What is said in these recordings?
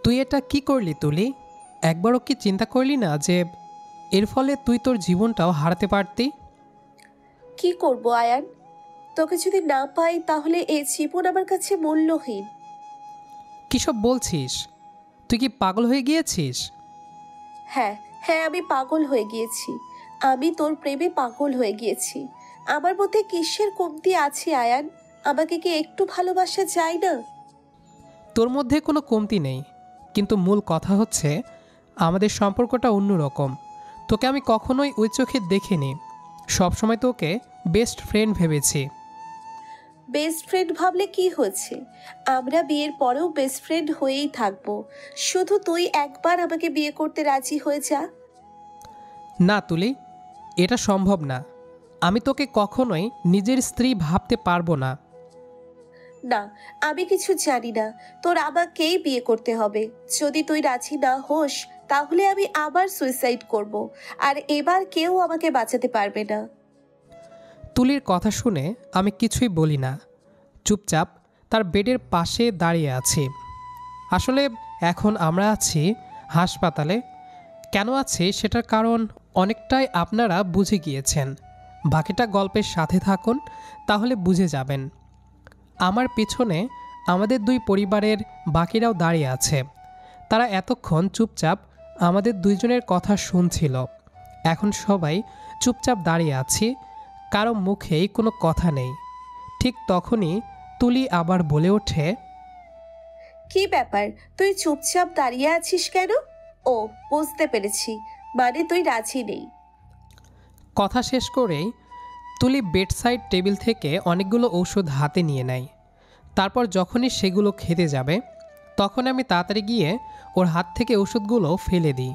তুই এটা কি করলি তুলি? একবারও কি চিন্তা করলি না যে এর ফলে তুই তোর জীবনটাও হারাতে পারতি? কি করব আয়ান, তোকে যদি না পাই তাহলে এই জীবন আমার কাছে মূল্যহীন। কিসব বলছিস? তুই কি পাগল হয়ে গিয়েছিস? হ্যাঁ হ্যাঁ, আমি পাগল হয়ে গিয়েছি। আমি তোর প্রেমে পাগল হয়ে গিয়েছি। আমার মধ্যে কিসের কমতি আছে আয়ান? আমাকে কি একটু ভালোবাসা যায় না? তোর মধ্যে কোনো কমতি নেই, কিন্তু মূল কথা হচ্ছে আমাদের সম্পর্কটা অন্যরকম। তোকে আমি কখনোই ওই চোখে দেখিনি। সবসময় তোকে বেস্ট ফ্রেন্ড ভেবেছি। বেস্ট ফ্রেন্ড ভাবলে কি হয়েছে? আমরা বিয়ের পরেও বেস্ট ফ্রেন্ড হয়েই থাকবো। শুধু তুই একবার আমাকে বিয়ে করতে রাজি হয়ে যা। না তুলি, এটা সম্ভব না। আমি তোকে কখনোই নিজের স্ত্রী ভাবতে পারবো না। না, আমি কিছু জানি না। তোর আমাকেই বিয়ে করতে হবে। যদি তুই রাজি না হোস তাহলে আমি আবার সুইসাইড করব। আর এবার কেউ আমাকে বাঁচাতে পারবে না। তুলির কথা শুনে আমি কিছুই বলি না, চুপচাপ তার বেডের পাশে দাঁড়িয়ে আছি। আসলে এখন আমরা আছি হাসপাতালে। কেন আছি সেটার কারণ অনেকটাই আপনারা বুঝে গিয়েছেন। বাকিটা গল্পের সাথে থাকুন, তাহলে বুঝে যাবেন। আমার পিছনে আমাদের দুই পরিবারের বাকিরাও দাঁড়িয়ে আছে। তারা এতক্ষণ চুপচাপ আমাদের দুইজনের কথা শুনছিল। এখন সবাই চুপচাপ দাঁড়িয়ে আছি, কারো মুখেই কোনো কথা নেই। ঠিক তখনই তুলি আবার বলে ওঠে, কি ব্যাপার, তুই চুপচাপ দাঁড়িয়ে আছিস কেন? ও, বুঝতে পেরেছি, মানে তুই রাজি নেই। কথা শেষ করেই তুলি বেডসাইড টেবিল থেকে অনেকগুলো ঔষধ হাতে নিয়ে নেয়। তারপর যখনই সেগুলো খেতে যাবে তখন আমি তাড়াতাড়ি গিয়ে ওর হাত থেকে ওষুধগুলো ফেলে দিই।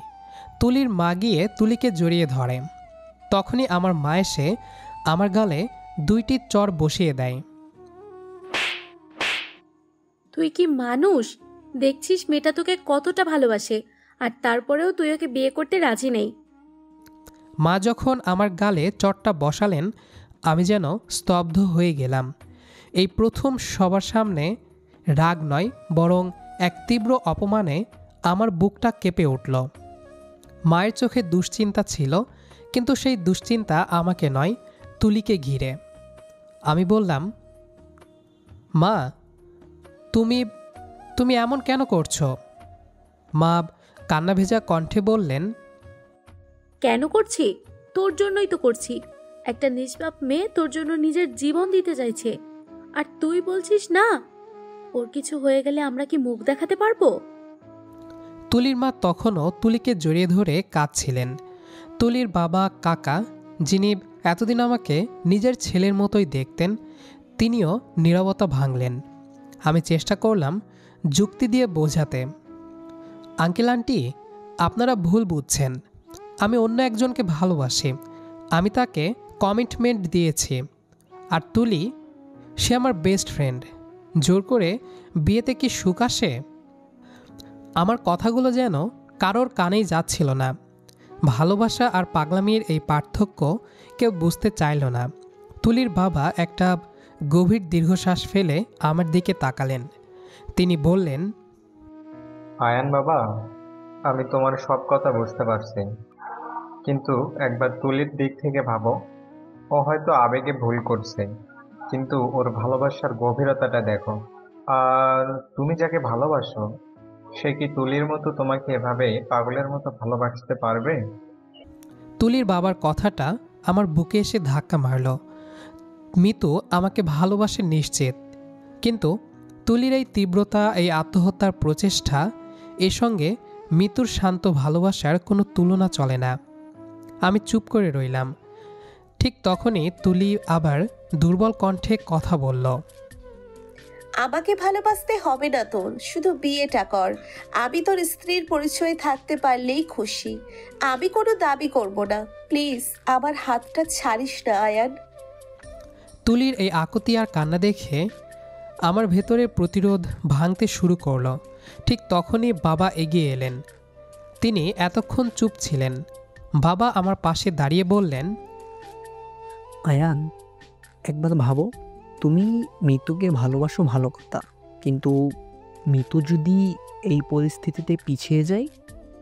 তুলির মা গিয়ে তুলিকে জড়িয়ে ধরে। তখনই আমার মা এসে আমার গালে দুইটি চড় বসিয়ে দেয়। তুই কি মানুষ? দেখছিস মেয়েটা তোকে কতটা ভালোবাসে, আর তারপরেও তুই ওকে বিয়ে করতে রাজি নেই। মা যখন আমার গালে চটটা বসালেন আমি যেন স্তব্ধ হয়ে গেলাম। এই প্রথম সবার সামনে রাগ নয়, বরং এক তীব্র অপমানে আমার বুকটা কেঁপে উঠল। মায়ের চোখে দুশ্চিন্তা ছিল, কিন্তু সেই দুশ্চিন্তা আমাকে নয়, তুলিকে ঘিরে। আমি বললাম, মা, তুমি তুমি এমন কেন করছো? মা কান্না ভেজা কণ্ঠে বললেন, কেন করছি? তোর জন্যই তো করছি। একটা নিষ্পাপ মেয়ে তোর জন্য নিজের জীবন দিতে চাইছে, আর তুই বলছিস না? ওর কিছু হয়ে গেলে আমরা কি মুখ দেখাতে পারবো? তুলির মা তখনও তুলিকে জড়িয়ে ধরে কাঁদছিলেন। তুলির বাবা কাকা, যিনি এতদিন আমাকে নিজের ছেলের মতোই দেখতেন, তিনিও নীরবতা ভাঙলেন। আমি চেষ্টা করলাম যুক্তি দিয়ে বোঝাতে, আঙ্কেল আন্টি, আপনারা ভুল বুঝছেন। আমি অন্য একজনকে ভালোবাসি। আমি তাকে কমিটমেন্ট দিয়েছি। আর তুলি, সে আমার বেস্ট ফ্রেন্ড। জোর করে বিয়েতে কি সুখ আসে? আমার কথাগুলো যেন কারোর কানেই যাচ্ছিল না। ভালোবাসা আর পাগলামির এই পার্থক্য কেউ বুঝতে চাইল না। তুলির বাবা একটা গভীর দীর্ঘশ্বাস ফেলে আমার দিকে তাকালেন। তিনি বললেন, আয়ান বাবা, আমি তোমার সব কথা বুঝতে পারছি, কিন্তু একবার তুলির দিক থেকে ভাবো। ও হয়তো আবেগে ভুল করছে, কিন্তু ওর ভালোবাসার গভীরতাটা দেখো। আর তুমি যাকে ভালোবাসো, সে কি তুলির মতো তোমাকে এভাবে পাগলের মতো ভালোবাসতে পারবে? তুলির বাবার কথাটা আমার বুকে এসে ধাক্কা মারল। মিতু আমাকে ভালোবাসে নিশ্চিত, কিন্তু তুলির এই তীব্রতা, এই আত্মহত্যার প্রচেষ্টা, এর সঙ্গে মিতুর শান্ত ভালোবাসার কোনো তুলনা চলে না। আমি চুপ করে রইলাম। ঠিক তখনই তুলি আবার দুর্বল কণ্ঠে কথা বলল, আমাকে ভালোবাসতে হবে না তোর, শুধু বিয়েটা কর। আমি তোর স্ত্রীর পরিচয়ে থাকতে পারলেই খুশি। আমি কোনো দাবি করব না। প্লিজ আমার হাতটা ছাড়িস না আয়ান। তুলির এই আকুতি আর কান্না দেখে আমার ভেতরের প্রতিরোধ ভাঙতে শুরু করলো। ঠিক তখনই বাবা এগিয়ে এলেন। তিনি এতক্ষণ চুপ ছিলেন। বাবা আমার পাশে দাঁড়িয়ে বললেন, আয়ান, একবার ভাবো, তুমি মৃত্যুকে ভালোবাসো ভালো কথা, কিন্তু মিতু যদি এই পরিস্থিতিতে পিছিয়ে যায়,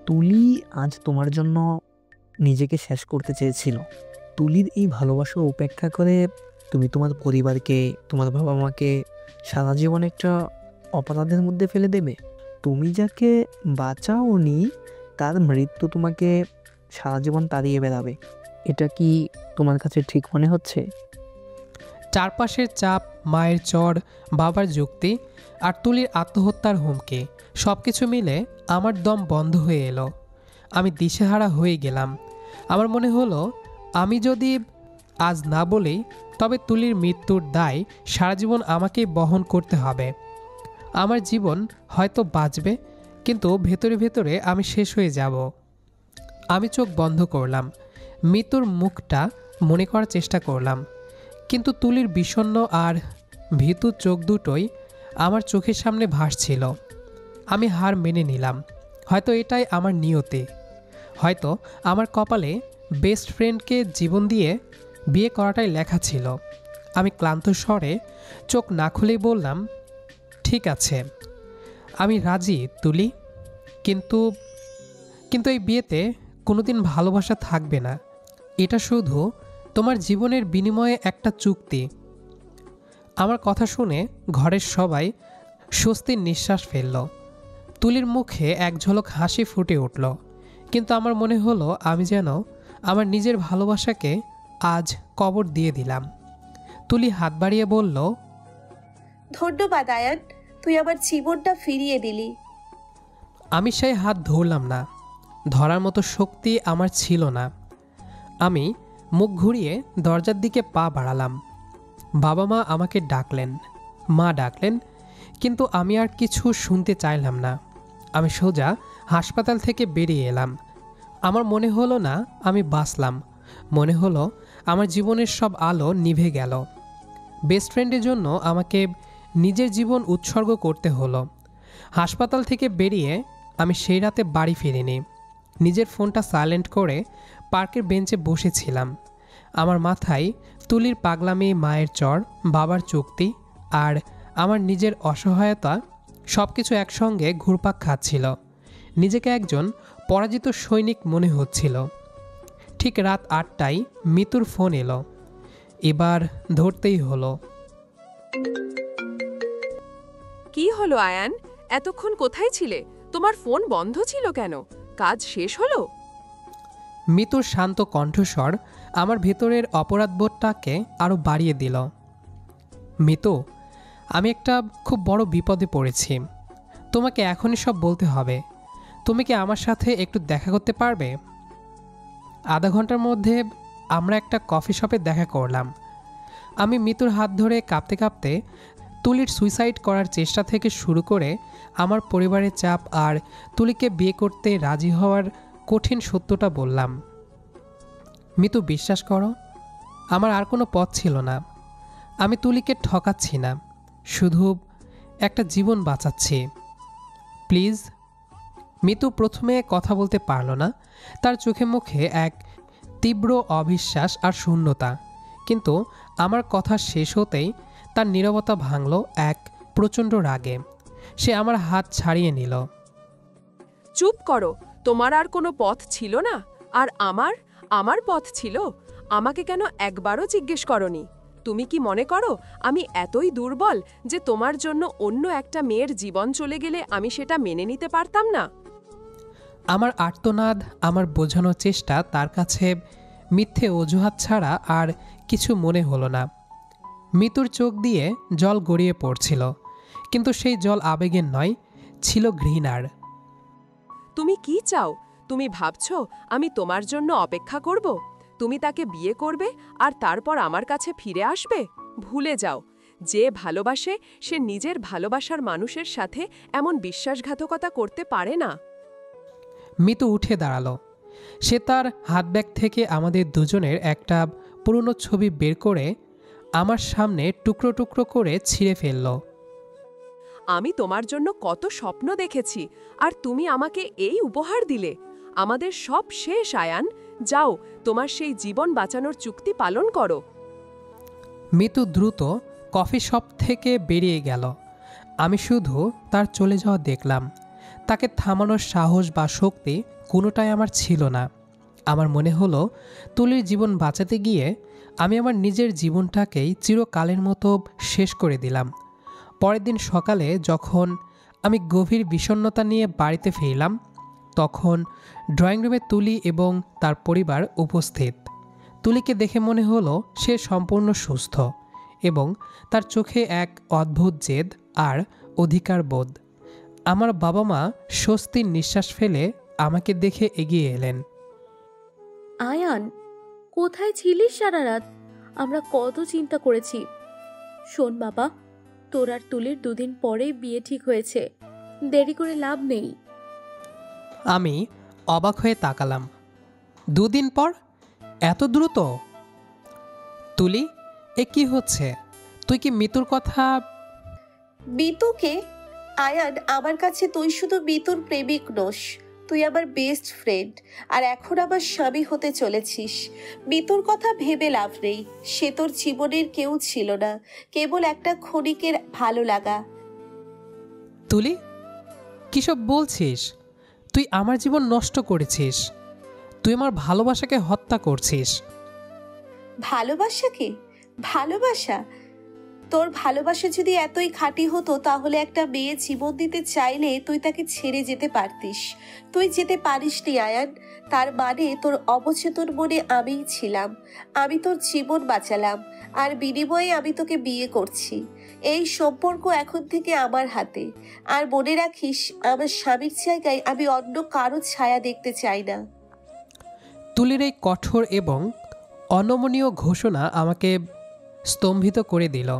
তুলি আজ তোমার জন্য নিজেকে শেষ করতে চেয়েছিল। তুলির এই ভালোবাসা উপেক্ষা করে তুমি তোমার পরিবারকে, তোমার বাবা মাকে সারা জীবন একটা অপরাধের মধ্যে ফেলে দেবে? তুমি যাকে বাঁচাওনি তার মৃত্যু তোমাকে সারা জীবন তাড়িয়ে বেড়াবে। এটা কি তোমার কাছে ঠিক মনে হচ্ছে? চারপাশের চাপ, মায়ের চর, বাবার যুক্তি আর তুলির আত্মহত্যার হুমকি সব কিছু মিলে আমার দম বন্ধ হয়ে এলো। আমি দিশেহারা হয়ে গেলাম। আমার মনে হলো আমি যদি আজ না বলি তবে তুলির মৃত্যুর দায় সারা জীবন আমাকেই বহন করতে হবে। আমার জীবন হয়তো বাঁচবে, কিন্তু ভেতরে ভেতরে আমি শেষ হয়ে যাব। আমি চোখ বন্ধ করলাম, মৃত্যুর মুখটা মনে করার চেষ্টা করলাম, কিন্তু তুলির বিষণ্ণ আর ভীতু চোখ দুটোই আমার চোখের সামনে ভাসছিল। আমি হার মেনে নিলাম। হয়তো এটাই আমার নিয়তি, হয়তো আমার কপালে বেস্ট ফ্রেন্ডকে জীবন দিয়ে বিয়ে করাটাই লেখা ছিল। আমি ক্লান্ত স্বরে চোখ না খুলেই বললাম, ঠিক আছে, আমি রাজি তুলি, কিন্তু কিন্তু এই বিয়েতে কোনোদিন ভালোবাসা থাকবে না। এটা শুধু তোমার জীবনের বিনিময়ে একটা চুক্তি। আমার কথা শুনে ঘরের সবাই স্বস্তির নিঃশ্বাস ফেলল। তুলির মুখে এক ঝলক হাসি ফুটে উঠল, কিন্তু আমার মনে হলো আমি যেন আমার নিজের ভালোবাসাকে আজ কবর দিয়ে দিলাম। তুলি হাত বাড়িয়ে বলল, ধন্যবাদ আয়ান, তুই আমার জীবনটা ফিরিয়ে দিলি। আমি সেই হাত ধরলাম না, ধরার মতো শক্তি আমার ছিল না। আমি মুখ ঘুরিয়ে দরজার দিকে পা বাড়ালাম। বাবা মা আমাকে ডাকলেন, মা ডাকলেন, কিন্তু আমি আর কিছু শুনতে চাইলাম না। আমি সোজা হাসপাতাল থেকে বেরিয়ে এলাম। আমার মনে হলো না আমি বাঁচলাম, মনে হলো আমার জীবনের সব আলো নিভে গেল। বেস্ট ফ্রেন্ডের জন্য আমাকে নিজের জীবন উৎসর্গ করতে হলো। হাসপাতাল থেকে বেরিয়ে আমি সেই রাতে বাড়ি ফিরিনি। নিজের ফোনটা সাইলেন্ট করে পার্কের বেঞ্চে বসেছিলাম। আমার মাথায় তুলির পাগলামি, মায়ের চর, বাবার চুক্তি আর আমার নিজের অসহায়তা সব কিছু একসঙ্গে ঘুরপাক খাচ্ছিল। নিজেকে একজন পরাজিত সৈনিক মনে হচ্ছিল। ঠিক রাত 8টায় মিতুর ফোন এলো। এবার ধরতেই হলো। কি হলো আয়ান, এতক্ষণ কোথায় ছিলে? তোমার ফোন বন্ধ ছিল কেন? কাজ শেষ হলো? মিতুর শান্ত কণ্ঠস্বর আমার ভেতরের অপরাধবোধটাকে আরও বাড়িয়ে দিল। মিতু, আমি একটা খুব বড় বিপদে পড়েছি। তোমাকে এখনই সব বলতে হবে। তুমি কি আমার সাথে একটু দেখা করতে পারবে? আধা ঘন্টার মধ্যে আমরা একটা কফি শপে দেখা করলাম। আমি মিতুর হাত ধরে কাঁপতে কাঁপতে তুলির সুইসাইড করার চেষ্টা থেকে শুরু করে আমার পরিবারের চাপ আর তুলিকে বিয়ে করতে রাজি হওয়ার কঠিন সত্যটা বললাম। মিতু, বিশ্বাস করো, আমার আর কোনো পথ ছিল না। আমি তুলিকে ঠকাচ্ছি না, শুধু একটা জীবন বাঁচাচ্ছি। প্লিজ। মিতু প্রথমে কথা বলতে পারল না। তার চোখে মুখে এক তীব্র অবিশ্বাস আর শূন্যতা, কিন্তু আমার কথা শেষ হতেই তার নীরবতা ভাঙল এক প্রচণ্ড রাগে। সে আমার হাত ছাড়িয়ে নিল। চুপ করো, তোমার আর কোনো পথ ছিল না? আর আমার পথ ছিল। আমাকে কেন একবারও জিজ্ঞেস করনি? তুমি কি মনে করো আমি এতই দুর্বল যে তোমার জন্য অন্য একটা মেয়ের জীবন চলে গেলে আমি সেটা মেনে নিতে পারতাম না? আমার আর্তনাদ, আমার বোঝানোর চেষ্টা তার কাছে মিথ্যে অজুহাত ছাড়া আর কিছু মনে হলো না। মিতুর চোখ দিয়ে জল গড়িয়ে পড়ছিল, কিন্তু সেই জল আবেগের নয়, ছিল ঘৃণার। তুমি কি চাও? তুমি ভাবছো আমি তোমার জন্য অপেক্ষা করব? তুমি তাকে বিয়ে করবে আর তারপর আমার কাছে ফিরে আসবে? ভুলে যাও, যে ভালোবাসে সে নিজের ভালোবাসার মানুষের সাথে এমন বিশ্বাসঘাতকতা করতে পারে না। মিতু উঠে দাঁড়ালো। সে তার হাত ব্যাগ থেকে আমাদের দুজনের একটা পুরনো ছবি বের করে আমার সামনে টুকরো টুকরো করে ছিঁড়ে ফেলল। আমি তোমার জন্য কত স্বপ্ন দেখেছি, আর তুমি আমাকে এই উপহার দিলে। আমাদের সব শেষ আয়ান, যাও তোমার সেই জীবন বাঁচানোর চুক্তি পালন করো। মিতু দ্রুত কফি শপ থেকে বেরিয়ে গেল। আমি শুধু তার চলে যাওয়া দেখলাম। তাকে থামানোর সাহস বা শক্তি কোনোটাই আমার ছিল না। আমার মনে হলো তুলির জীবন বাঁচাতে গিয়ে আমি আমার নিজের জীবনটাকেই চিরকালের মতো শেষ করে দিলাম। পরের দিন সকালে যখন আমি গভীর বিষণ্ণতা নিয়ে বাড়িতে ফিরলাম, তখন ড্রয়িং রুমে তুলি এবং তার পরিবার উপস্থিত। তুলিকে দেখে মনে হলো সে সম্পূর্ণ সুস্থ এবং তার চোখে এক অদ্ভুত জেদ আর অধিকার বোধ। আমার বাবা মা স্বস্তির নিঃশ্বাস ফেলে আমাকে দেখে এগিয়ে এলেন। আয়ান, কোথায় ছিলিস সারা রাত? আমরা কত চিন্তা করেছি। শোন বাবা, তোর আর তুলির 2 দিন পরেই বিয়ে ঠিক হয়েছে, দেরি করে লাভ নেই। আমি অবাক হয়ে তাকালাম। 2 দিন পর? এত দ্রুত? তুলি, এ কি হচ্ছে? তুই কি মিতুর কথা? মিতুকে? আয়ান, আমার কাছে তুই শুধু মিতুর প্রেমিক নোস, তুই আমার বেস্ট ফ্রেন্ড, আর এখন আমার স্বামী হতে চলেছিস। মিতুর কথা ভেবে লাভ নেই, সে তোর জীবনের কেউ ছিল না, কেবল একটা ক্ষণিকের ভালো লাগা। তুলি, কিসব বলছিস? তুই আমার জীবন নষ্ট করেছিস। তুই আমার ভালোবাসাকে হত্যা করছিস। ভালোবাসাকে? ভালোবাসা? তোর ভালোবাসা যদি এতই খাঁটি হতো তাহলে একটা মেয়ে জীবন দিতে চাইলে তুই তাকে ছেড়ে যেতে পারতিস। তুই যেতে পারিসনি আয়ান, তার মানে তোর অবচেতন মনে আমিই ছিলাম। আমি তোর জীবন বাঁচালাম, আর বিনিময়ে আমি তোকে বিয়ে করছি। এই সম্পর্ক এখন থেকে আমার হাতে। আর মনে রাখিস, আমার স্বামীর জায়গায় আমি অন্য কারো ছায়া দেখতে চাই না। তুলির এই কঠোর এবং অনমনীয় ঘোষণা আমাকে স্তম্ভিত করে দিল।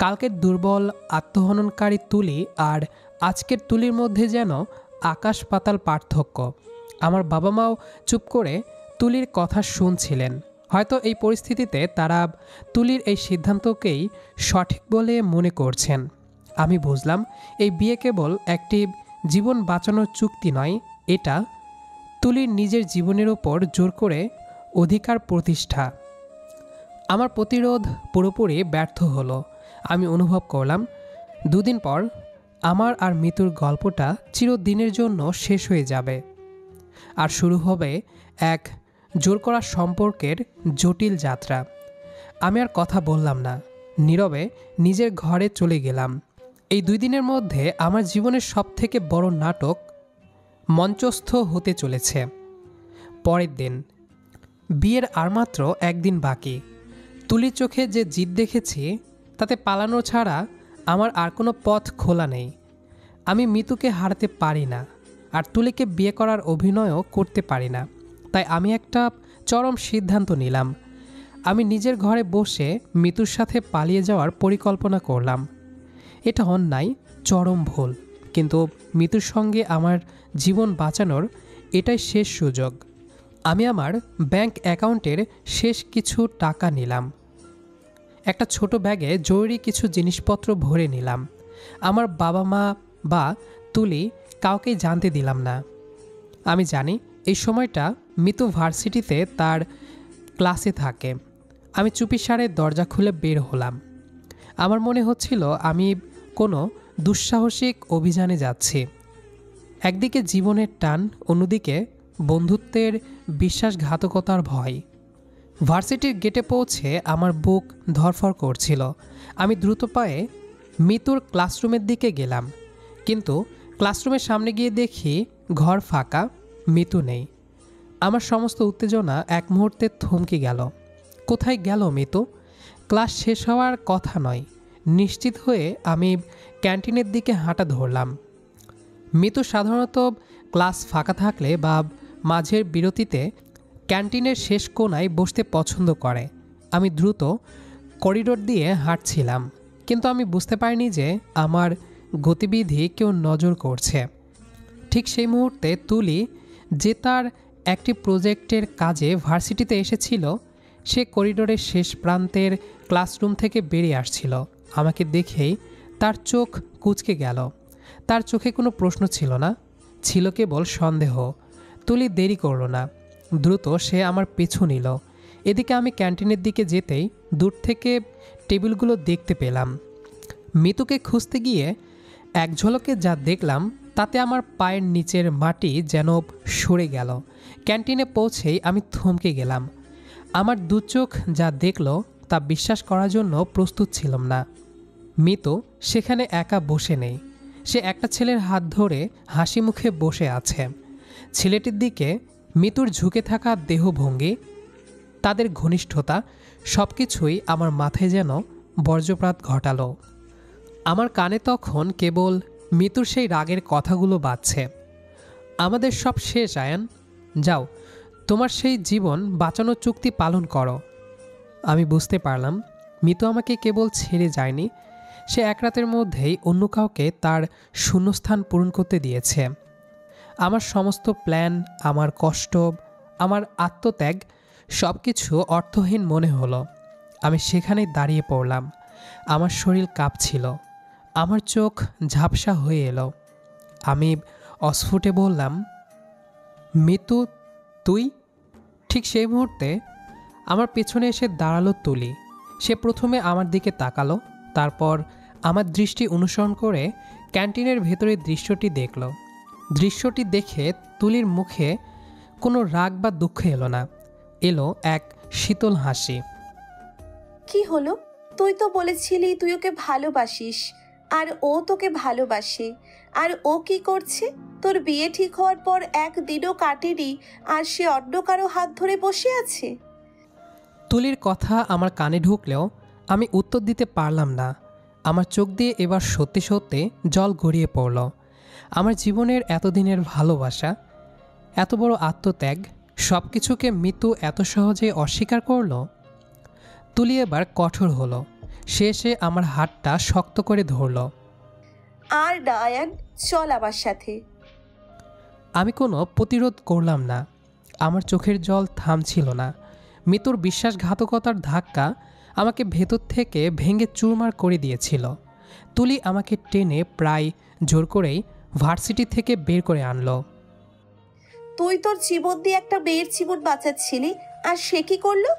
কালকের দুর্বল আত্মহননকারী তুলি আর আজকের তুলির মধ্যে যেন আকাশ পাতাল পার্থক্য। আমার বাবা মাও চুপ করে তুলির কথা শুনছিলেন। হয়তো এই পরিস্থিতিতে তারা তুলির এই সিদ্ধান্তকেই সঠিক বলে মনে করছেন। আমি বুঝলাম এই বিয়ে কেবল একটি জীবন বাঁচানোর চুক্তি নয়, এটা তুলির নিজের জীবনের ওপর জোর করে অধিকার প্রতিষ্ঠা। আমার প্রতিরোধ পুরোপুরি ব্যর্থ হলো। আমি অনুভব করলাম 2 দিন পর আমার আর মিতুর গল্পটা চিরদিনের জন্য শেষ হয়ে যাবে, আর শুরু হবে এক জোর করা সম্পর্কের জটিল যাত্রা। আমি আর কথা বললাম না, নীরবে নিজের ঘরে চলে গেলাম। এই 2 দিনের মধ্যে আমার জীবনের সবথেকে বড় নাটক মঞ্চস্থ হতে চলেছে। পরের দিন, বিয়ের আর মাত্র 1 দিন বাকি। তুলির চোখে যে জিদ দেখেছি তাতে পালানো ছাড়া আমার আর কোনো পথ খোলা নেই। আমি মিতুকে হারাতে পারি না, আর তুলিকে বিয়ে করার অভিনয়ও করতে পারি না। তাই আমি একটা চরম সিদ্ধান্ত নিলাম। আমি নিজের ঘরে বসে মিতুর সাথে পালিয়ে যাওয়ার পরিকল্পনা করলাম। এটা অন্যায়, চরম ভুল, কিন্তু মিতুর সঙ্গে আমার জীবন বাঁচানোর এটাই শেষ সুযোগ। আমি আমার ব্যাংক অ্যাকাউন্টের শেষ কিছু টাকা নিলাম। একটা ছোট ব্যাগে জরুরি কিছু জিনিসপত্র ভরে নিলাম। আমার বাবা মা বা তুলি কাউকেই জানতে দিলাম না। আমি জানি এই সময়টা মিতু ভার্সিটিতে তার ক্লাসে থাকে। আমি চুপিসারে দরজা খুলে বের হলাম। আমার মনে হচ্ছিল আমি কোনো দুঃসাহসিক অভিযানে যাচ্ছি। একদিকে জীবনের টান, অন্যদিকে বন্ধুত্বের বিশ্বাসঘাতকতার ভয়। ভার্সিটির গেটে পৌঁছে আমার বুক ধড়ফড় করছিল। আমি দ্রুত পায়ে মিতুর ক্লাসরুমের দিকে গেলাম, কিন্তু ক্লাসরুমের সামনে গিয়ে দেখি ঘর ফাঁকা, মিতু নেই। আমার সমস্ত উত্তেজনা এক মুহূর্তে থমকে গেল। কোথায় গেল মিতু? ক্লাস শেষ হওয়ার কথা নয়। নিশ্চিত হয়ে আমি ক্যান্টিনের দিকে হাঁটা ধরলাম। মিতু সাধারণত ক্লাস ফাঁকা থাকলে বা মাঝের বিরতিতে ক্যান্টিনের শেষ কোণায় বসতে পছন্দ করে। আমি দ্রুত করিডোর দিয়ে হাঁটছিলাম, কিন্তু আমি বুঝতে পারিনি যে আমার গতিবিধি কেউ নজর করছে। ঠিক সেই মুহূর্তে তুলি, যে তার একটি প্রজেক্টের কাজে ভার্সিটিতে এসেছিল, সে করিডোরের শেষ প্রান্তের ক্লাসরুম থেকে বেরিয়ে আসছিল। আমাকে দেখেই তার চোখ কুঁচকে গেল। তার চোখে কোনো প্রশ্ন ছিল না, ছিল কেবল সন্দেহ। তুলি দেরি করল না, দ্রুত সে আমার পিছু নিল। এদিকে আমি ক্যান্টিনের দিকে যেতেই দূর থেকে টেবিলগুলো দেখতে পেলাম। মিতুকে খুঁজতে গিয়ে এক ঝলকে যা দেখলাম তাতে আমার পায়ের নিচের মাটি যেন সরে গেল। ক্যান্টিনে পৌঁছেই আমি থমকে গেলাম। আমার দু চোখ যা দেখল তা বিশ্বাস করার জন্য প্রস্তুত ছিলাম না। মিতু সেখানে একা বসে নেই, সে একটা ছেলের হাত ধরে হাসি মুখে বসে আছে। ছেলেটির দিকে মিতুর ঝুঁকে থাকা দেহভঙ্গি, তাদের ঘনিষ্ঠতা সব কিছুই আমার মাথায় যেন বজ্রপাত ঘটালো। আমার কানে তখন কেবল মিতুর সেই রাগের কথাগুলো বাজছে। আমাদের সব শেষ আয়ান, যাও তোমার সেই জীবন বাঁচানোর চুক্তি পালন করো। আমি বুঝতে পারলাম মিতু আমাকে কেবল ছেড়ে যায়নি, সে এক রাতের মধ্যেই অন্য কাউকে তার শূন্যস্থান পূরণ করতে দিয়েছে। আমার সমস্ত প্ল্যান, আমার কষ্ট, আমার আত্মত্যাগ সব কিছু অর্থহীন মনে হলো। আমি সেখানেই দাঁড়িয়ে পড়লাম। আমার শরীর কাঁপছিল, আমার চোখ ঝাপসা হয়ে এলো। আমি অস্ফুটে বললাম, মিতু তুই? ঠিক সেই মুহূর্তে আমার পেছনে এসে দাঁড়ালো তুলি। সে প্রথমে আমার দিকে তাকালো, তারপর আমার দৃষ্টি অনুসরণ করে ক্যান্টিনের ভেতরের দৃশ্যটি দেখল। দৃশ্যটি দেখে তুলির মুখে কোনো রাগ বা দুঃখ এলো না, এলো এক শীতল হাসি। কি হলো? তুই তো বলেছিলি তুই ওকে ভালোবাসিস, আর ও তোকে ভালোবাসে। আর ও কি করছে? তোর বিয়ে ঠিক হওয়ার পর একদিনও কাটেনি আর সে অন্য কারো হাত ধরে বসে আছে। তুলির কথা আমার কানে ঢুকলেও আমি উত্তর দিতে পারলাম না। আমার চোখ দিয়ে এবার সত্যি সত্যি জল গড়িয়ে পড়ল। আমার জীবনের এতদিনের ভালোবাসা, এত বড় আত্মত্যাগ, সব কিছুকে মিতু এত সহজে অস্বীকার করল। তুলি এবার কঠোর হলো, সে এসে আমার হাতটা শক্ত করে ধরল। আর না আয়ান, চল আমার সাথে। আমি কোনো প্রতিরোধ করলাম না, আমার চোখের জল থামছিল না। মিতুর বিশ্বাসঘাতকতার ধাক্কা আমাকে ভেতর থেকে ভেঙে চুরমার করে দিয়েছিল। তুলি আমাকে টেনে প্রায় জোর করেই ভার্সিটি থেকে বের করে আনলো। তুই তোর জীবন দিয়ে একটা মেয়ের জীবন বাঁচাচ্ছিলি, আর সে কি করলো?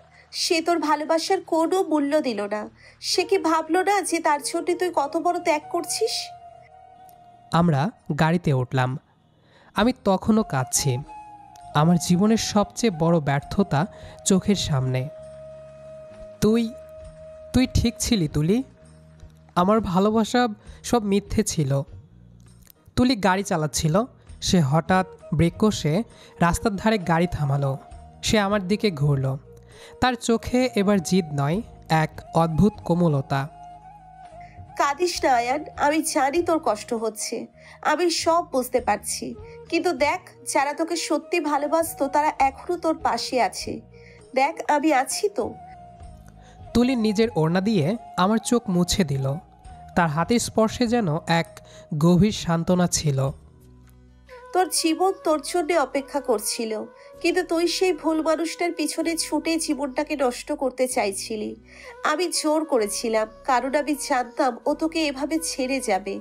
সে তোর ভালোবাসার কোনো মূল্য দিল না। সে কি ভাবলো না যে তার জন্য তুই কত বড় ত্যাগ করছিস? আমরা গাড়িতে উঠলাম। আমি তখনও কাঁদছি। আমার জীবনের সবচেয়ে বড় ব্যর্থতা চোখের সামনে। তুই তুই ঠিক ছিলি তুলি, আমার ভালোবাসা সব মিথ্যে ছিল। তুলি গাড়ি চালাচ্ছিল, সে হঠাৎ ব্রেক কষে রাস্তার ধারে গাড়ি থামালো। সে আমার দিকে ঘুরল, তার চোখে এবার জিদ নয়, এক অদ্ভুত কোমলতা। কাঁদিস না আয়ান, আমি জানি তোর কষ্ট হচ্ছে, আমি সব বুঝতে পারছি। কিন্তু দেখ, যারা তোকে সত্যি ভালোবাসতো তারা এখনো তোর পাশে আছে। দেখ, আমি আছি তো। তুলি নিজের ওড়না দিয়ে আমার চোখ মুছে দিল। তার হাতের স্পর্শে যেন এক গভীর সান্ত্বনা ছিল। তোর জীবন তোর জন্য অপেক্ষা করছিল, কিন্তু তুই সেই ভুল মানুষটার পিছনে ছুটে জীবনটাকে নষ্ট করতে চাইছিলি। আমি জোর করেছিলাম, কারণ আমি জানতাম ও তোকে এভাবে ছেড়ে যাবে।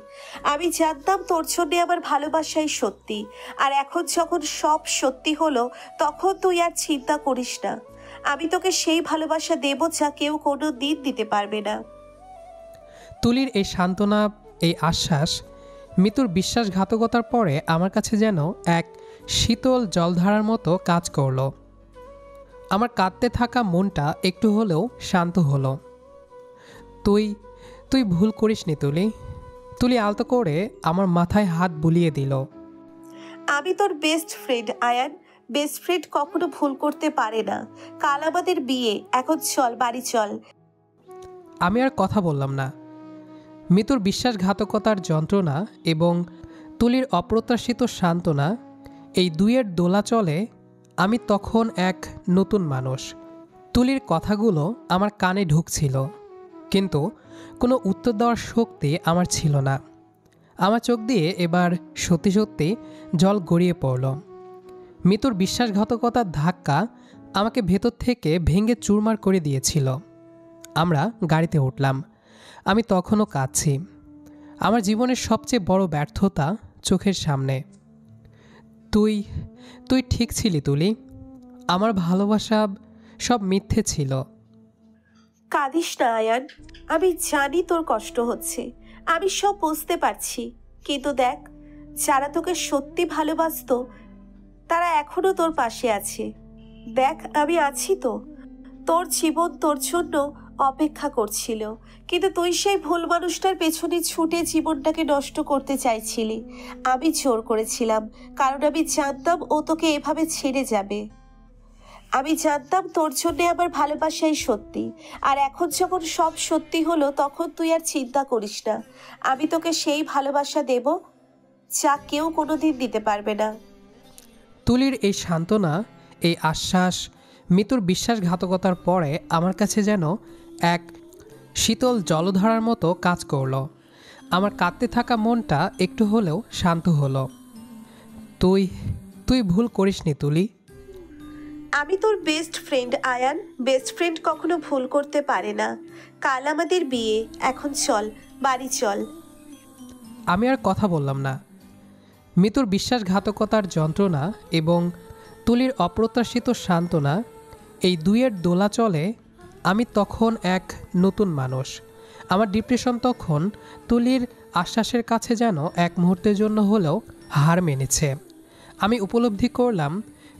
আমি জানতাম তোর জন্য আমার ভালোবাসাই সত্যি। আর এখন যখন সব সত্যি হলো, তখন তুই আর চিন্তা করিস না। আমি তোকে সেই ভালোবাসা দেব যা কেউ কোনো দিন দিতে পারবে না। তুলির এই সান্ত্বনা, এই আশ্বাস মিতুর বিশ্বাসঘাতকতার পরে আমার কাছে যেন এক শীতল জলধারার মতো কাজ করল। আমার কাঁদতে থাকা মনটা একটু হলেও শান্ত হলো। তুই তুই ভুল করিসনি তুলি। তুলি আলতো করে আমার মাথায় হাত বুলিয়ে দিল। আমি তোর best friend Ayaan, best friend কখনো ভুল করতে পারে না। কাল আমাদের বিয়ে, এখন চল বাড়ি চল। আমি আর কথা বললাম না। মিতুর বিশ্বাসঘাতকতার যন্ত্রণা এবং তুলির অপ্রত্যাশিত সান্ত্বনা, এই দুইয়ের দোলাচলে আমি তখন এক নতুন মানুষ। তুলির কথাগুলো আমার কানে ঢুকছিল, কিন্তু কোনো উত্তর দেওয়ার শক্তি আমার ছিল না। আমার চোখ দিয়ে এবার সত্যি সত্যি জল গড়িয়ে পড়ল। মিতুর বিশ্বাসঘাতকতার ধাক্কা আমাকে ভেতর থেকে ভেঙে চুরমার করে দিয়েছিল। আমরা গাড়িতে উঠলাম। আমি তখনও কাঁদছি। আমার জীবনের সবচেয়ে বড় ব্যর্থতা চোখের সামনে। তুই তুই ঠিক ছিলি তুলি, আমার ভালোবাসা সব মিথ্যে ছিল। কাঁদিস না আয়ান, আমি জানি তোর কষ্ট হচ্ছে, আমি সব বুঝতে পারছি। কিন্তু দেখ, যারা তোকে সত্যি ভালোবাসতো তারা এখনো তোর পাশে আছে। দেখ, আমি আছি তো। তোর জীবন তোর জন্য অপেক্ষা করছিল, কিন্তু তুই সেই ভুল মানুষটার পেছনে ছুটে জীবনটাকে নষ্ট করতে চাইছিলি। আমি জোর করেছিলাম, কারণ আমি জানতাম ও তোকে এভাবে ছেড়ে যাবে। আমি জানতাম তোর জন্য আমার ভালোবাসাই সত্যি। আর এখন যখন সব সত্যি হলো, তখন তুই আর চিন্তা করিস না। আমি তোকে সেই ভালোবাসা দেব যা কেউ কোনোদিন দিতে পারবে না। তুলির এই সান্ত্বনা, এই আশ্বাস মিতুর বিশ্বাসঘাতকতার পরে আমার কাছে যেন এক শীতল জলধারার মতো কাজ করলো। আমার কাঁদতে থাকা মনটা একটু হলেও শান্ত হলো। তুই তুই ভুল করিসনি তুলি। আমি তোর best friend Ayaan. Best friend কখনো ভুল করতে পারে না। কাল আমাদের বিয়ে, এখন চল, বাড়ি চল। আমি আর কথা বললাম না। মিতুর বিশ্বাসঘাতকতার যন্ত্রণা এবং তুলির অপ্রত্যাশিত সান্ত্বনা, এই দুইয়ের দোলাচলে আমি তখন এক নতুন মানুষ। আমার ডিপ্রেশন তখন তুলির আশ্বাসের কাছে যেন এক মুহূর্তের জন্য হলেও হার মেনেছে। আমি উপলব্ধি করলাম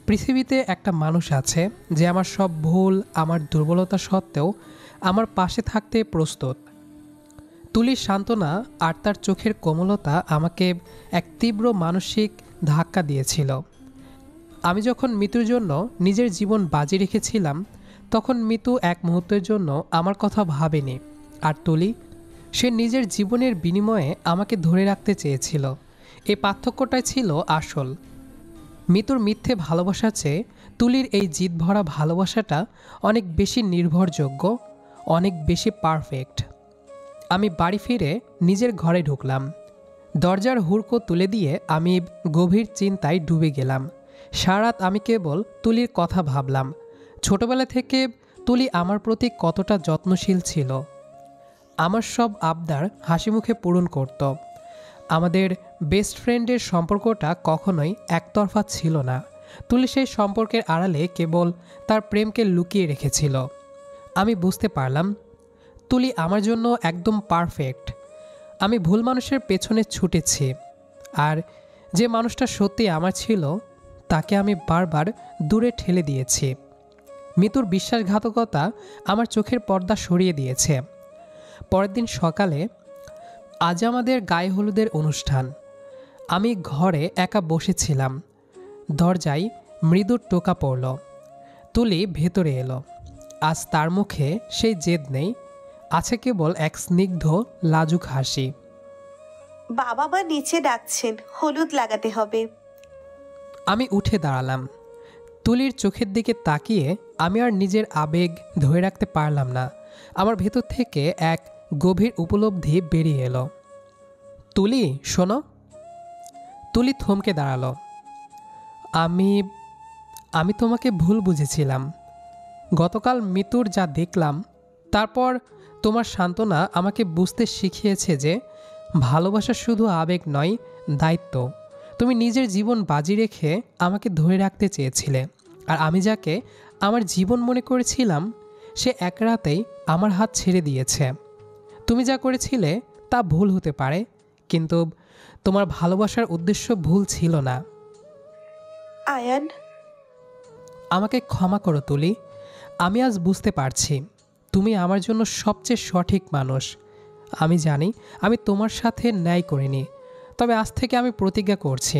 পৃথিবীতে একটা মানুষ আছে যে আমার সব ভুল, আমার দুর্বলতা সত্ত্বেও আমার পাশে থাকতে প্রস্তুত। তুলির সান্ত্বনা আর তার চোখের কোমলতা আমাকে এক তীব্র মানসিক ধাক্কা দিয়েছিল। আমি যখন মিতুর জন্য নিজের জীবন বাজি রেখেছিলাম, তখন মিতু এক মুহূর্তের জন্য আমার কথা ভাবেনি। আর তুলি, সে নিজের জীবনের বিনিময়ে আমাকে ধরে রাখতে চেয়েছিল। এই পার্থক্যটাই ছিল আসল। মিতুর মিথ্যে ভালোবাসার চেয়ে তুলির এই জিদ ভরা ভালোবাসাটা অনেক বেশি নির্ভরযোগ্য, অনেক বেশি পারফেক্ট। আমি বাড়ি ফিরে নিজের ঘরে ঢুকলাম। দরজার হুড়কো তুলে দিয়ে আমি গভীর চিন্তায় ডুবে গেলাম। সারারাত আমি কেবল তুলির কথা ভাবলাম। ছোটবেলা থেকে তুলি আমার প্রতি কতটা যত্নশীল ছিল। আমার সব আবদার হাসি মুখে পূরণ করত। আমাদের বেস্ট ফ্রেন্ডের সম্পর্কটা কখনোই একতরফা ছিল না। তুলি সেই সম্পর্কের আড়ালে কেবল তার প্রেমকে লুকিয়ে রেখেছিল। আমি বুঝতে পারলাম তুলি আমার জন্য একদম পারফেক্ট। আমি ভুল মানুষের পেছনে ছুটেছি, আর যে মানুষটা সত্যি আমার ছিল তাকে আমি বারবার দূরে ঠেলে দিয়েছি। মিতুর বিশ্বাসঘাতকতা আমার চোখের পর্দা সরিয়ে দিয়েছে। পরের দিন সকালে, আজ আমাদের গায়ে হলুদের অনুষ্ঠান। আমি ঘরে একা বসেছিলাম। দরজায় মৃদুর টোকা পড়ল। তুলি ভেতরে এলো। আজ তার মুখে সেই জেদ নেই, আছে কেবল এক স্নিগ্ধ লাজুক হাসি। বাবা মা নিচে ডাকছেন, হলুদ লাগাতে হবে। আমি উঠে দাঁড়ালাম। তুলির চোখের দিকে তাকিয়ে আমি আর নিজের আবেগ ধরে রাখতে পারলাম না। আমার ভেতর থেকে এক গভীর উপলব্ধি বেরিয়ে এলো। তুলি, শোনো। তুলি থমকে দাঁড়ালো। আমি তোমাকে ভুল বুঝেছিলাম। গতকাল মিতুর যা দেখলাম, তারপর তোমার সান্ত্বনা আমাকে বুঝতে শিখিয়েছে যে ভালোবাসা শুধু আবেগ নয়, দায়িত্ব। তুমি নিজের জীবন বাজি রেখে আমাকে ধরে রাখতে চেয়েছিলে, আর আমি যাকে আমার জীবন মনে করেছিলাম সে এক রাতেই আমার হাত ছেড়ে দিয়েছে। তুমি যা করেছিলে তা ভুল হতে পারে, কিন্তু তোমার ভালোবাসার উদ্দেশ্য ভুল ছিল না। আয়ান, আমাকে ক্ষমা করো তুলি। আমি আজ বুঝতে পারছি তুমি আমার জন্য সবচেয়ে সঠিক মানুষ। আমি জানি আমি তোমার সাথে ন্যায় করিনি, তবে আজ থেকে আমি প্রতিজ্ঞা করছি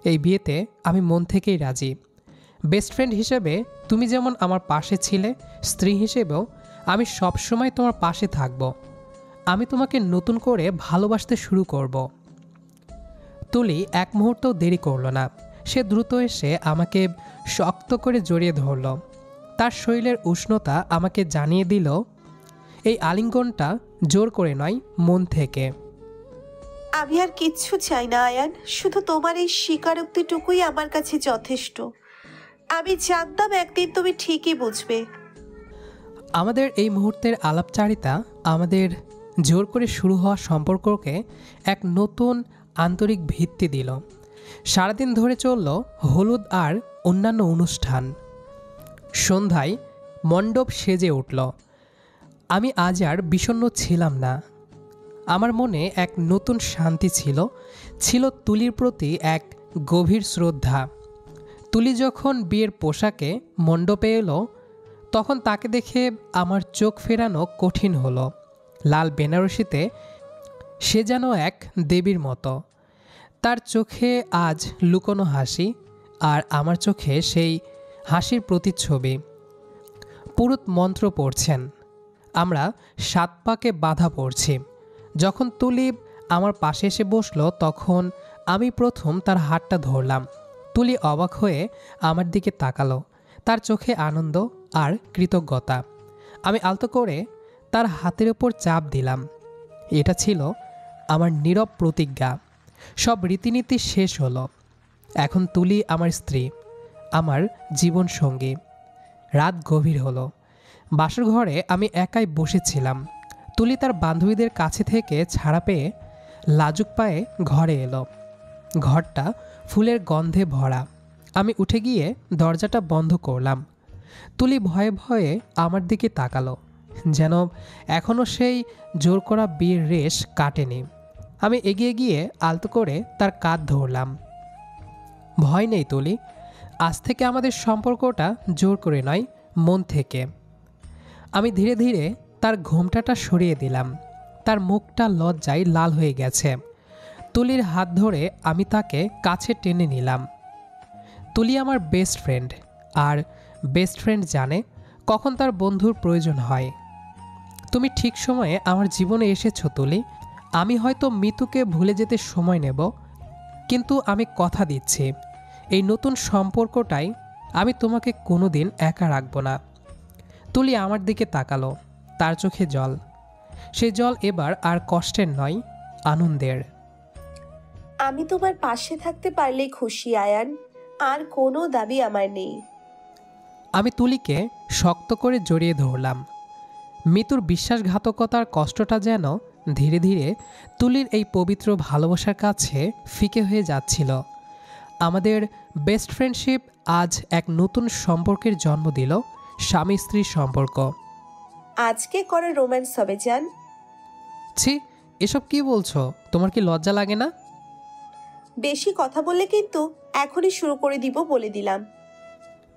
এই বিয়েতে আমি মন থেকেই রাজি। বেস্ট ফ্রেন্ড হিসেবে তুমি যেমন আমার পাশে ছিলে, স্ত্রী হিসেবেও আমি সবসময় তোমার পাশে থাকব। আমি তোমাকে নতুন করে ভালোবাসতে শুরু করব। তুলি এক মুহূর্তও দেরি করল না। সে দ্রুত এসে আমাকে শক্ত করে জড়িয়ে ধরল। তার শরীরের উষ্ণতা আমাকে জানিয়ে দিল এই আলিঙ্গনটা জোর করে নয়, মন থেকে। আমি আর কিচ্ছু চাই না আয়ান, শুধু তোমার এই স্বীকারোক্তিটুকুই আমার কাছে যথেষ্ট। আমি জানতাম একদিন তুমি ঠিকই বুঝবে। আমাদের এই মুহূর্তের আলাপচারিতা আমাদের জোর করে শুরু হওয়া সম্পর্ককে এক নতুন আন্তরিক ভিত্তি দিল। সারাদিন ধরে চলল হলুদ আর অন্যান্য অনুষ্ঠান। সন্ধ্যায় মণ্ডপ সেজে উঠল। আমি আজ আর বিষণ্ণ ছিলাম না। আমার মনে এক নতুন শান্তি ছিল, ছিল তুলির প্রতি এক গভীর শ্রদ্ধা। তুলি যখন বিয়ের পোশাকে মণ্ডপে এলো তখন তাকে দেখে আমার চোখ ফেরানো কঠিন হলো। লাল বেনারসিতে সে যেন এক দেবীর মতো। তার চোখে আজ লুকোনো হাসি, আর আমার চোখে সেই হাসির প্রতিচ্ছবি। পুরুত মন্ত্র পড়ছেন, আমরা 7 পাকে বাধা পড়ছি। যখন তুলি আমার পাশে এসে বসলো তখন আমি প্রথম তার হাতটা ধরলাম। তুলি অবাক হয়ে আমার দিকে তাকালো, তার চোখে আনন্দ আর কৃতজ্ঞতা। আমি আলতো করে তার হাতের ওপর চাপ দিলাম। এটা ছিল আমার নীরব প্রতিজ্ঞা। সব রীতিনীতি শেষ হলো। এখন তুলি আমার স্ত্রী, আমার জীবন সঙ্গী। রাত গভীর হলো। বাসর ঘরে আমি একাই বসেছিলাম। তুলি তার বান্ধবীদের কাছে থেকে ছাড়া পেয়ে লাজুক পায়ে ঘরে এলো। ঘরটা ফুলের গন্ধে ভরা। আমি উঠে গিয়ে দরজাটা বন্ধ করলাম। তুলি ভয়ে ভয়ে আমার দিকে তাকালো, যেন এখনও সেই জোর করা বিয়ের রেশ কাটেনি। আমি এগিয়ে গিয়ে আলতো করে তার কাঁধ ধরলাম। ভয় নেই তুলি, আজ থেকে আমাদের সম্পর্কটা জোর করে নয়, মন থেকে। আমি ধীরে ধীরে তার ঘোমটাটা সরিয়ে দিলাম। তার মুখটা লজ্জায় লাল হয়ে গেছে। তুলির হাত ধরে আমি তাকে কাছে টেনে নিলাম। তুলি আমার বেস্ট ফ্রেন্ড, আর বেস্ট ফ্রেন্ড জানে কখন তার বন্ধুর প্রয়োজন হয়। তুমি ঠিক সময়ে আমার জীবনে এসেছো তুলি। আমি হয়তো মিতুকে ভুলে যেতে সময় নেব, কিন্তু আমি কথা দিচ্ছি এই নতুন সম্পর্কটাই আমি তোমাকে কোনোদিন একা রাখব না। তুলি আমার দিকে তাকালো, তার চোখে জল। সে জল এবার আর কষ্টের নয়, আনন্দের। আমি তোমার পাশে থাকতে পারলেই খুশি আয়ান, আর কোনো দাবি আমার নেই। আমি তুলিকে শক্ত করে জড়িয়ে ধরলাম। মিতুর বিশ্বাসঘাতকতার কষ্টটা যেন ধীরে ধীরে তুলির এই পবিত্র ভালোবাসার কাছে ফিকে হয়ে যাচ্ছিল। আমাদের বেস্ট ফ্রেন্ডশিপ আজ এক নতুন সম্পর্কের জন্ম দিল, স্বামী স্ত্রীর সম্পর্ক। আজকে করে রোম্যান্স হবে জান। ছি, এসব কি বলছো? তোমার কি লজ্জা লাগে না? বেশি কথা বললে কিন্তু এখনই শুরু করে দিব বলে দিলাম।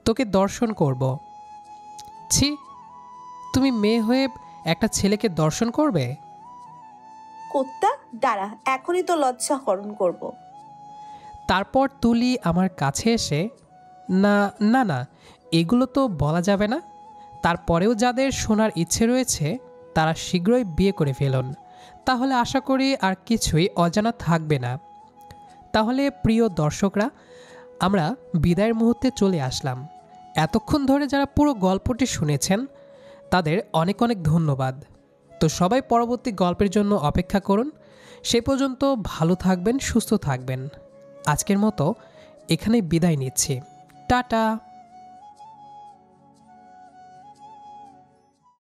তোকে দর্শন করব। ছি, তুমি মেয়ে হয়ে একটা ছেলেকে দর্শন করবে? কুত্তা, দাঁড়া, এখনই তো লজ্জাকরণ করব। তারপর তুলি আমার কাছে এসে, না না না, এগুলো তো বলা যাবে না। তারপরেও যাদের শোনার ইচ্ছে রয়েছে তারা শীঘ্রই বিয়ে করে ফেলুন, তাহলে আশা করি আর কিছুই অজানা থাকবে না। তাহলে প্রিয় দর্শকরা, আমরা বিদায়ের মুহূর্তে চলে আসলাম। এতক্ষণ ধরে যারা পুরো গল্পটি শুনেছেন তাদের অনেক অনেক ধন্যবাদ। তো সবাই পরবর্তী গল্পের জন্য অপেক্ষা করুন। সে পর্যন্ত ভালো থাকবেন, সুস্থ থাকবেন। আজকের মতো এখানেই বিদায় নিচ্ছি। টাটা।